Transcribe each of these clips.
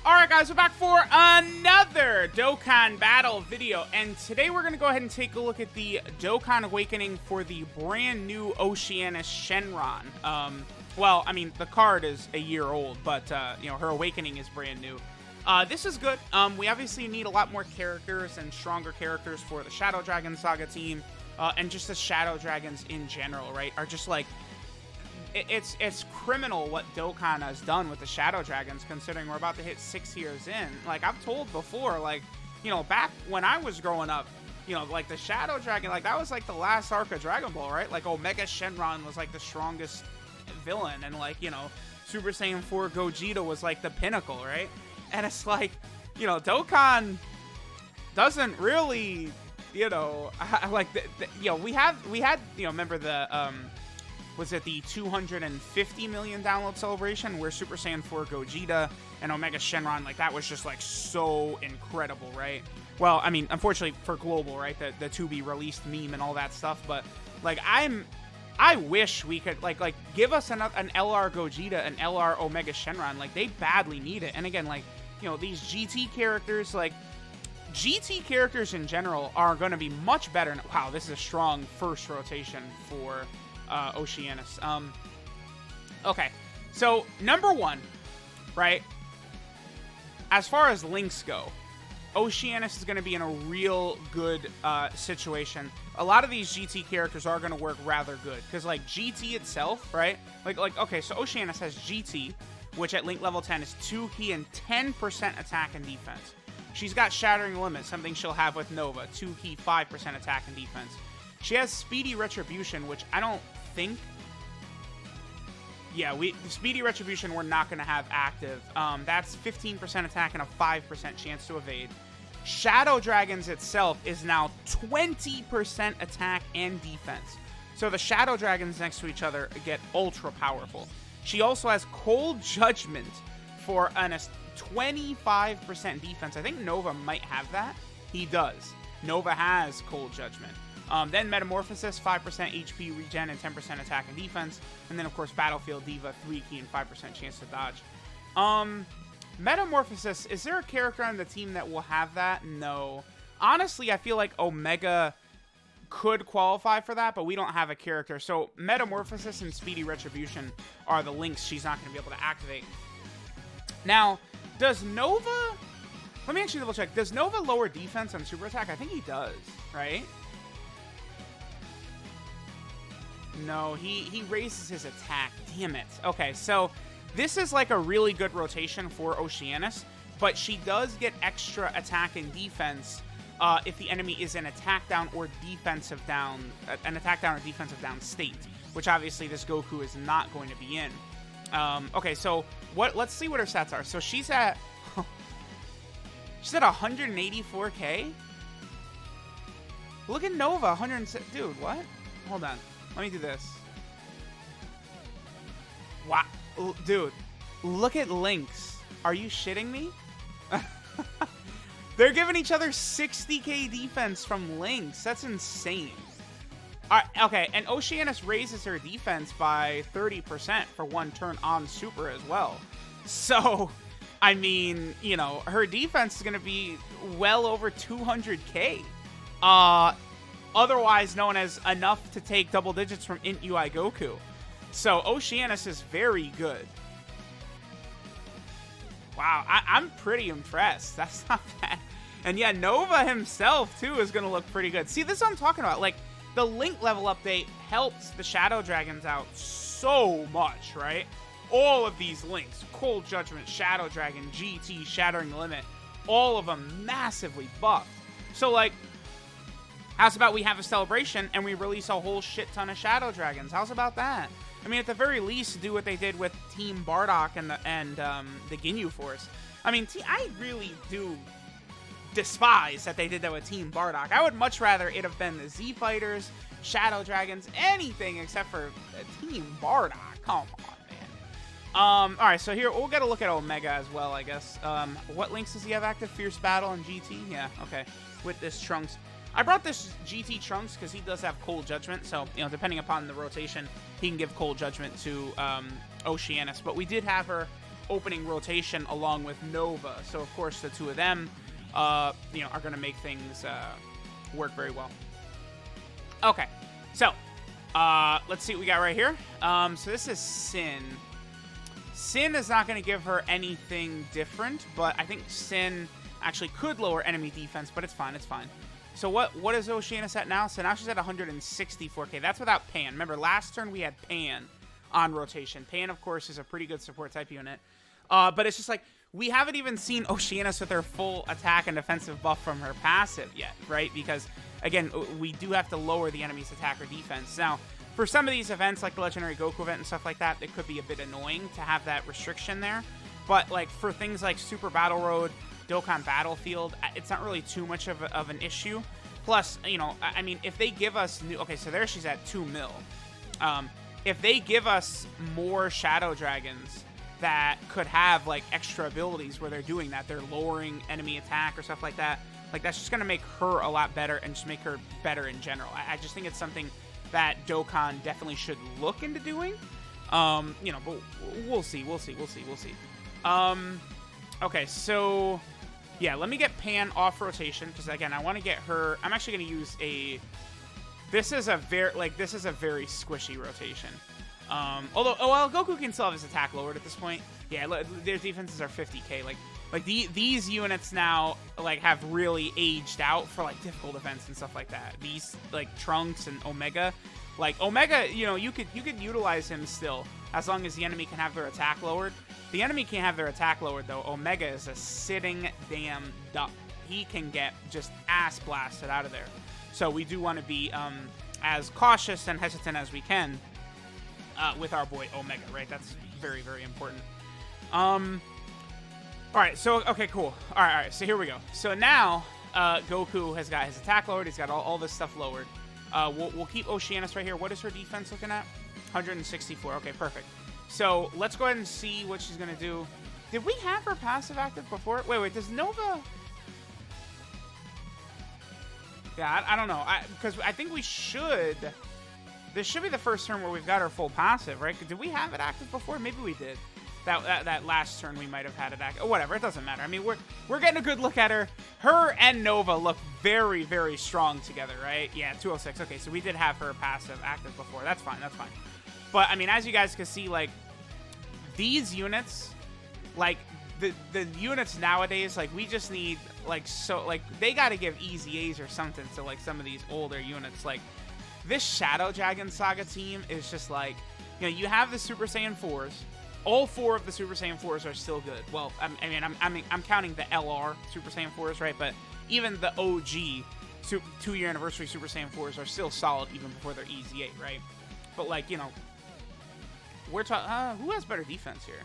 Alright guys, we're back for another Dokkan battle video, and today we're going to go ahead and take a look at the Dokkan Awakening for the brand new OCEANUS Shenron. Well, I mean, the card is a year old, but, you know, her Awakening is brand new. This is good. We obviously need a lot more characters and stronger characters for the Shadow Dragon Saga team, and just the Shadow Dragons in general, right, are just like... It's criminal what Dokkan has done with the Shadow Dragons, considering we're about to hit 6 years in. Like, I've told before, like, you know, back when I was growing up, you know, like, the Shadow Dragon, like, that was, like, the last arc of Dragon Ball, right? Like, Omega Shenron was, like, the strongest villain, and, like, you know, Super Saiyan 4 Gogeta was, like, the pinnacle, right? And it's like, you know, Dokkan doesn't really, you know, like, you know, we had, you know, remember the, was it the 250 million download celebration where Super Saiyan 4 Gogeta and Omega Shenron, like, that was just, like, so incredible, right? Well, I mean, unfortunately for global, right, the to-be-released meme and all that stuff, but, like, I wish we could, like, give us an LR Gogeta and LR Omega Shenron. Like, they badly need it. And again, like, you know, these GT characters, like, GT characters in general are going to be much better. Wow, this is a strong first rotation for... Oceanus. Okay, so number one, right, as far as links go, Oceanus is going to be in a real good situation. A lot of these GT characters are going to work rather good, because, like, GT itself, right, like, okay, so Oceanus has GT, which at link level 10 is 2 key and 10% attack and defense. She's got Shattering Limit, something she'll have with Nova, 2 key, 5% attack and defense. She has Speedy Retribution, which I don't think... Yeah, Speedy Retribution we're not going to have active. That's 15% attack and a 5% chance to evade. Shadow Dragons itself is now 20% attack and defense. So the Shadow Dragons next to each other get ultra powerful. She also has Cold Judgment for a 25% defense. I think Nova might have that. He does. Nova has Cold Judgment. Then Metamorphosis, 5% HP regen and 10% attack and defense. And then, of course, Battlefield Diva, 3 key and 5% chance to dodge. Metamorphosis, is there a character on the team that will have that? No. Honestly, I feel like Omega could qualify for that, but we don't have a character. So Metamorphosis and Speedy Retribution are the links she's not going to be able to activate. Now, does Nova... Let me actually double check. Does Nova lower defense on super attack? I think he does, right? No, he raises his attack. Damn it. Okay, so this is like a really good rotation for Oceanus, but she does get extra attack and defense if the enemy is in attack down or defensive down, an attack down or defensive down state, which obviously this Goku is not going to be in. Okay, so let's see what her stats are. So she's at 184k. Look at Nova, 100. Dude, what? Hold on. Let me do this. Wow. Dude, look at links. Are you shitting me? They're giving each other 60k defense from links. That's insane. Alright, okay, and Oceanus raises her defense by 30% for one turn on super as well. So, I mean, you know, her defense is going to be well over 200k. Otherwise known as enough to take double digits from Int UI Goku. So Oceanus is very good. Wow, I'm pretty impressed. That's not bad. And yeah, Nova himself, too, is going to look pretty good. See, this is what I'm talking about. Like, the link level update helps the Shadow Dragons out so much, right? All of these links, Cold Judgment, Shadow Dragon, GT, Shattering Limit, all of them massively buffed. So, like, how's about we have a celebration and we release a whole shit ton of Shadow Dragons? How's about that? I mean, at the very least, do what they did with Team Bardock and the Ginyu Force. I mean, I really do despise that they did that with Team Bardock. I would much rather it have been the Z Fighters, Shadow Dragons, anything except for Team Bardock. Come on, man. Alright, so here, we'll get a look at Omega as well, I guess. What links does he have active? Fierce Battle and GT? Yeah, okay. With this Trunks. I brought this GT Trunks because he does have Cold Judgment, so, you know, depending upon the rotation, he can give Cold Judgment to Oceanus. But we did have her opening rotation along with Nova. So, of course, the two of them, you know, are going to make things work very well. Okay, so let's see what we got right here. So this is Sin. Sin is not going to give her anything different, but I think Sin actually could lower enemy defense, but it's fine, it's fine. So what is Oceanus at now? So now she's at 164k. That's without Pan. Remember, last turn we had Pan on rotation. Pan, of course, is a pretty good support type unit. But it's just like, we haven't even seen Oceanus with her full attack and defensive buff from her passive yet, right? Because, again, we do have to lower the enemy's attack or defense. Now, for some of these events, like the Legendary Goku event and stuff like that, it could be a bit annoying to have that restriction there. But, like, for things like Super Battle Road, Dokkan Battlefield, it's not really too much of an issue. Plus, you know, I mean, if they give us new... Okay, so there she's at 2 mil. If they give us more Shadow Dragons that could have, like, extra abilities where they're doing that, they're lowering enemy attack or stuff like that, like, that's just going to make her a lot better and just make her better in general. I just think it's something that Dokkan definitely should look into doing. You know, but we'll see. Okay, so... Yeah, let me get Pan off rotation, because, again, I want to get her... I'm actually going to use a... This is a very squishy rotation. Although, oh, well, Goku can still have his attack lowered at this point. Yeah, their defenses are 50k. Like these units now, like, have really aged out for, like, difficult events and stuff like that. These, like, Trunks and Omega. Like, Omega, you know, you could utilize him still, as long as the enemy can have their attack lowered. The enemy can't have their attack lowered, though. Omega is a sitting damn duck. He can get just ass blasted out of there. So we do want to be as cautious and hesitant as we can with our boy Omega, right? That's very, very important. All right, so, okay, cool. All right, so here we go. So now Goku has got his attack lowered. He's got all this stuff lowered. We'll keep Oceanus right here. What is her defense looking at? 164. Okay, perfect. So let's go ahead and see what she's going to do. Did we have her passive active before? Wait, does Nova... Yeah, I don't know. Because I think we should... This should be the first turn where we've got our full passive, right? Did we have it active before? Maybe we did. That last turn we might have had it active. Oh, whatever, it doesn't matter. I mean, we're getting a good look at her. Her and Nova look very, very strong together, right? Yeah, 206. Okay, so we did have her passive active before. That's fine, that's fine. But, I mean, as you guys can see, like, these units, like, the units nowadays, like, we just need, like, so, like, they got to give easy A's or something to, like, some of these older units. Like, this Shadow Dragon Saga team is just, like, you know, you have the Super Saiyan 4s. All 4 of the Super Saiyan 4s are still good. Well, I mean, I'm counting the LR Super Saiyan 4s, right? But even the OG 2-year anniversary Super Saiyan 4s are still solid even before their Easy 8, right? But, like, you know, we're talking... who has better defense here?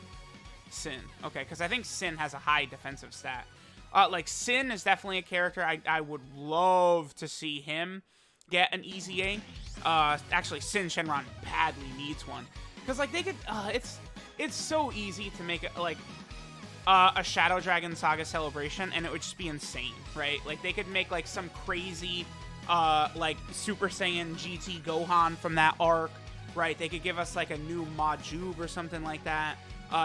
Sin. Okay, because I think Sin has a high defensive stat. Like, Sin is definitely a character I would love to see him get an Easy A. Actually, Sin Shenron badly needs one. Because, like, they could... It's so easy to make it, like, a Shadow Dragon Saga celebration, and it would just be insane, right? Like, they could make, like, some crazy, like, Super Saiyan GT Gohan from that arc, right? They could give us, like, a new Majub or something like that.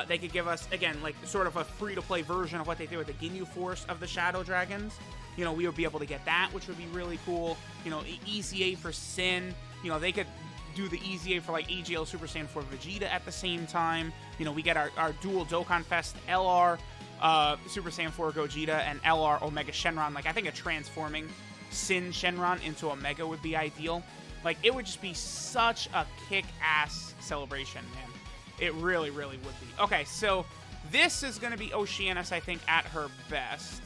They could give us, again, like, sort of a free-to-play version of what they did with the Ginyu Force of the Shadow Dragons. You know, we would be able to get that, which would be really cool. You know, Easy A for Sin. You know, they could do the Easy A for, like, AGL Super Saiyan 4 Vegeta at the same time. You know, we get our dual Dokkan Fest LR Super Saiyan 4 Gogeta and LR Omega Shenron. Like, I think a transforming Sin Shenron into Omega would be ideal. Like, it would just be such a kick-ass celebration, man. It really, really would be. Okay, so this is going to be Oceanus, I think, at her best.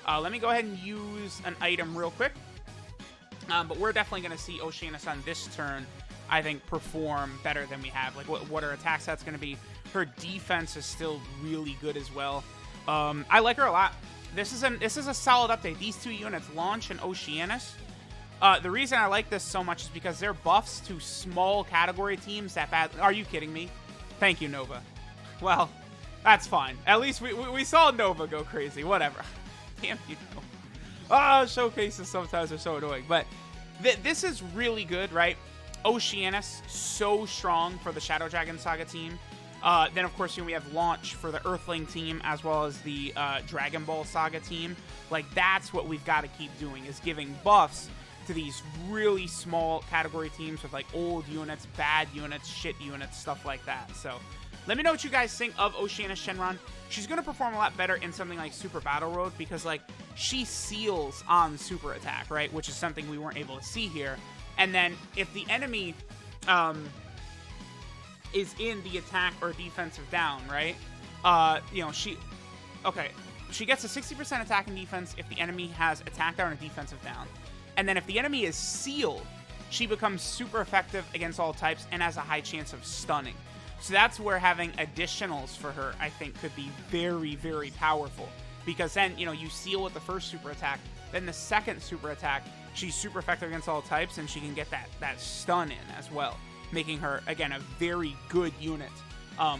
Let me go ahead and use an item real quick. But we're definitely going to see Oceanus on this turn, I think, perform better than we have. Like, what her attack set's going to be. Her defense is still really good as well. I like her a lot. This is a solid update. These two units, Launch and Oceanus. The reason I like this so much is because they're buffs to small category teams that bad. Are you kidding me? Thank you, Nova. Well, that's fine. At least we saw Nova go crazy. Whatever. Damn you, Nova. Showcases sometimes are so annoying. But this is really good, right? Oceanus, so strong for the Shadow Dragon Saga team. Then, of course, we have Launch for the Earthling team, as well as the Dragon Ball Saga team. Like, that's what we've got to keep doing, is giving buffs to these really small category teams with, like, old units, bad units, shit units, stuff like that. So, let me know what you guys think of OCEANUS Shenron. She's going to perform a lot better in something like Super Battle Road because, like, she seals on super attack, right? Which is something we weren't able to see here. And then, if the enemy is in the attack or defensive down, right? She gets a 60% attack and defense if the enemy has attack down or defensive down. And then if the enemy is sealed, she becomes super effective against all types and has a high chance of stunning. So that's where having additionals for her, I think, could be very, very powerful. Because then, you seal with the first super attack, then the second super attack, she's super effective against all types, and she can get that stun in as well, making her, again, a very good unit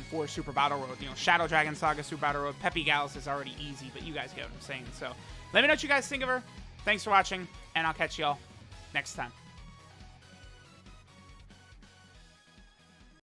for Super Battle Road. Shadow Dragon Saga, Super Battle Road, Peppy Gals is already easy, but you guys get what I'm saying. So let me know what you guys think of her. Thanks for watching, and I'll catch y'all next time.